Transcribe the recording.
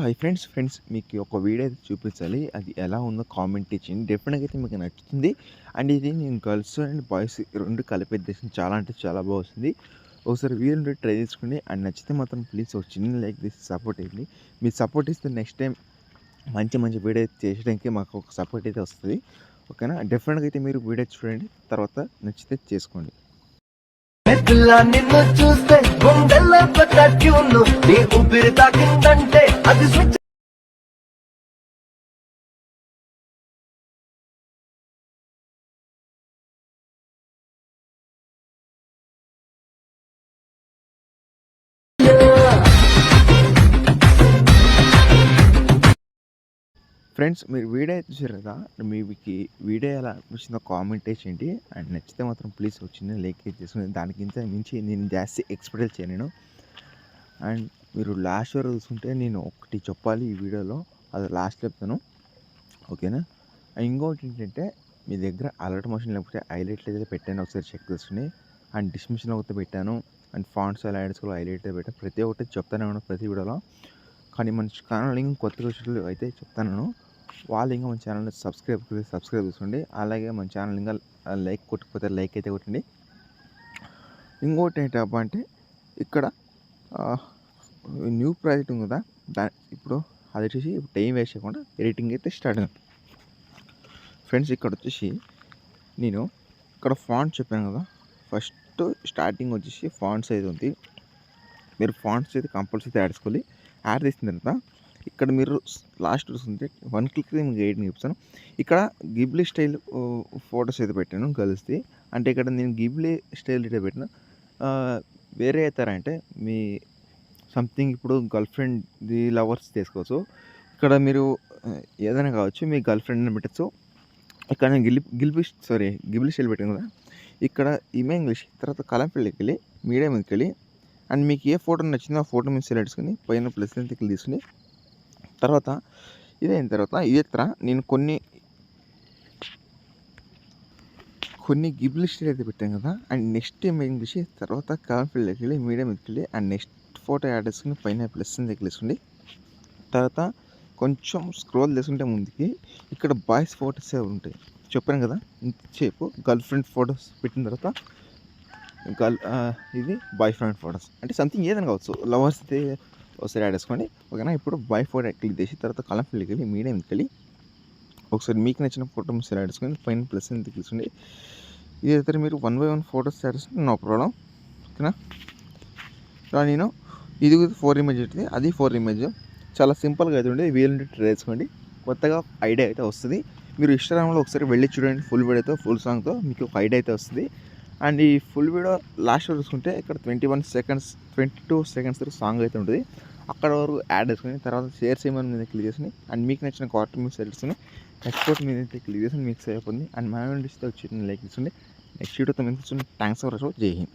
Hi friends మీకు ఒక video అయితే చూపించాలి. అది ఎలా ఉందో కామెంట్ ఇచ్చేయండి. డెఫినిట్‌గా అయితే మీకు నచ్చుతుంది. అండ్ ఇది నేను గర్ల్స్ అండ్ బాయ్స్ 2 కలిపి చేసిన చాలా అంటే చాలా వస్తుంది. ఒకసారి వీలుంటే ట్రై చేసుకోండి. అండ్ నచ్చితే మాత్రం ప్లీజ్ ఒక చిన్న లైక్ చేసి సపోర్ట్ ఇవ్వండి. మీరు సపోర్ట్ ఇస్తే నెక్స్ట్ టైం మంచి వీడియో చేయడానికి మాకు ఒక సపోర్ట్ అయితే వస్తది. ఓకేనా? డెఫినిట్‌గా అయితే మీరు వీడియో చూడండి. తర్వాత నచ్చితే చేసుకోండి. నిన్ను చూస్తే గుండెల్లో కొత్త ట్యూన్ నీ ఊపిరి తాకిందంటే అది స్విచ్. ఫ్రెండ్స్ మీరు వీడియో చూసారు కదా, మీకు వీడియో ఎలా అనిపించిందో కామెంట్ చేయండి. అండ్ నచ్చితే మాత్రం ప్లీజ్ వచ్చింది లైక్ చేసుకుని దానికింత మించి నేను జాస్తి ఎక్స్పెక్ట్ చేయను. అండ్ మీరు లాస్ట్ వరకు చూసుకుంటే నేను ఒకటి చెప్పాలి ఈ వీడియోలో, అది లాస్ట్ చెప్తాను. ఓకేనా? ఇంకోటి ఏంటంటే మీ దగ్గర అలర్ట్ మోషన్ లేకపోతే హైలైట్లు అయితే పెట్టాను, ఒకసారి చెక్ చేసుకుని. అండ్ డిస్క్రిప్షన్లో ఒకటి పెట్టాను. అండ్ ఫాంట్స్ యాడ్స్లో హైలైట్ అయితే పెట్టాను. ప్రతి ఒక్కటి చెప్తానే ఉన్నాను ప్రతి వీడియోలో. కానీ మన ఛానల్ ఇంకా కొత్తగా వచ్చేట్లు అయితే చెప్తాను. వాళ్ళు ఇంకా మన ఛానల్ని సబ్స్క్రైబ్ చేసుకోండి. అలాగే మన ఛానల్ ఇంకా లైక్ కొట్టకపోతే లైక్ అయితే కొట్టండి. ఇంకోటి ఏంటబ్బా అంటే ఇక్కడ న్యూ ప్రాజెక్ట్ ఉంది కదా, ఇప్పుడు అది వచ్చేసి టైం వేస్ట్ చేయకుండా ఎడిటింగ్ అయితే స్టార్ట్ అయింది. ఫ్రెండ్స్ ఇక్కడ వచ్చేసి నేను ఇక్కడ ఫాంట్ చెప్పాను కదా, ఫస్ట్ స్టార్టింగ్ వచ్చేసి ఫాంట్స్ అయితే ఉంది. మీరు ఫాంట్స్ అయితే కంపల్సరీ యాడ్ చేసుకోవాలి. యాడ్ చేసిన తర్వాత ఇక్కడ మీరు లాస్ట్ చూస్తుంటే 1 క్లిక్ మీకు గైడ్ని చెప్తాను. ఇక్కడ గిబ్లీ స్టైల్ ఫొటోస్ అయితే పెట్టాను గర్ల్స్ది. అంటే ఇక్కడ నేను గిబ్లీ స్టైల్ అయితే పెట్టిన వేరే అవుతారంటే మీ సంథింగ్ ఇప్పుడు గర్ల్ ఫ్రెండ్ది లవర్స్ తీసుకోవచ్చు. ఇక్కడ మీరు ఏదైనా కావచ్చు, మీ గర్ల్ ఫ్రెండ్ని పెట్టచ్చు. ఇక్కడ నేను గిబ్లీ స్టైల్ పెట్టాను కదా, ఇక్కడ ఈమె ఇంగ్లీష్ తర్వాత కలం ఫీల్డ్కి వెళ్ళి మీడియా మీదకి వెళ్ళి అండ్ మీకు ఏ ఫోటో నచ్చిందో ఆ ఫోటో మీద సెలెక్ట్ చేసుకుని పైన ప్లస్ క్లిక్ తీసుకుని తర్వాత ఇదైన తర్వాత నేను కొన్ని గిబ్లీ స్టైల్ అయితే పెట్టాను కదా. అండ్ నెక్స్ట్ ఇంగ్లీష్ తర్వాత కలం ఫీల్డ్కి వెళ్ళి మీడియా మీదకి వెళ్ళి అండ్ నెక్స్ట్ ఫోటో యాడ్ చేసుకుని పైన ప్లస్ దగ్గర వేసుకోండి. తర్వాత కొంచెం స్క్రోల్ చేసుకుంటే ముందుకి ఇక్కడ బాయ్స్ ఫొటోస్ ఉంటాయి. చెప్పాను కదా ఇంతసేపు గర్ల్ ఫ్రెండ్ ఫొటోస్ పెట్టిన తర్వాత ఇది బాయ్ ఫ్రెండ్ ఫొటోస్ అంటే సంథింగ్ ఏదైనా కావచ్చు, లవర్స్ అయితే ఒకసారి యాడ్ చేసుకోండి. ఓకేనా? ఇప్పుడు బాయ్ ఫోటో క్లిక్ చేసి తర్వాత కలం ఫీల్డ్కి వెళ్ళి మీడియాకి వెళ్ళి ఒకసారి మీకు నచ్చిన ఫోటో మీరు యాడ్ చేసుకొని పైన ప్లస్ క్లిక్ చేసుకోండి. ఇదైతే మీరు 1 by 1 ఫొటోస్ యాడ్ చేసుకుంటే నో ప్రాబ్లం. ఓకేనా? ఇలా నేను ఇది 4 ఇమేజ్ ఉంటుంది, అది 4 ఇమేజ్. చాలా సింపుల్గా అయితే ఉండేది. వీలుంటే ట్రై చేసుకోండి, కొత్తగా ఐడియా అయితే వస్తుంది. మీరు ఇన్స్టాగ్రామ్లో ఒకసారి వెళ్ళి చూడండి, ఫుల్ వీడియోతో ఫుల్ సాంగ్తో మీకు ఒక ఐడియా అయితే వస్తుంది. అండ్ ఈ ఫుల్ వీడియో లాస్ట్ చూసుకుంటే ఇక్కడ 22 సెకండ్స్ సాంగ్ అయితే ఉంటుంది. అక్కడ వరకు యాడ్ చేసుకుని తర్వాత షేర్ చేయమని మీద క్లిక్ చేసుకుని అండ్ మీకు నచ్చిన కార్టూన్ మీద సెలెక్ట్ చేసుకుని ఎక్స్పోర్ట్ మీద అయితే క్లిక్ చేసుకుని మీకు సేవ్ అయిపోతుంది. అండ్ మన వీడియోస్ వచ్చిన లైక్ చేసుకోండి. నెక్స్ట్ వీడియోతో మీకు థ్యాంక్స్ ఫర్ వాచింగ్. జై హింద్.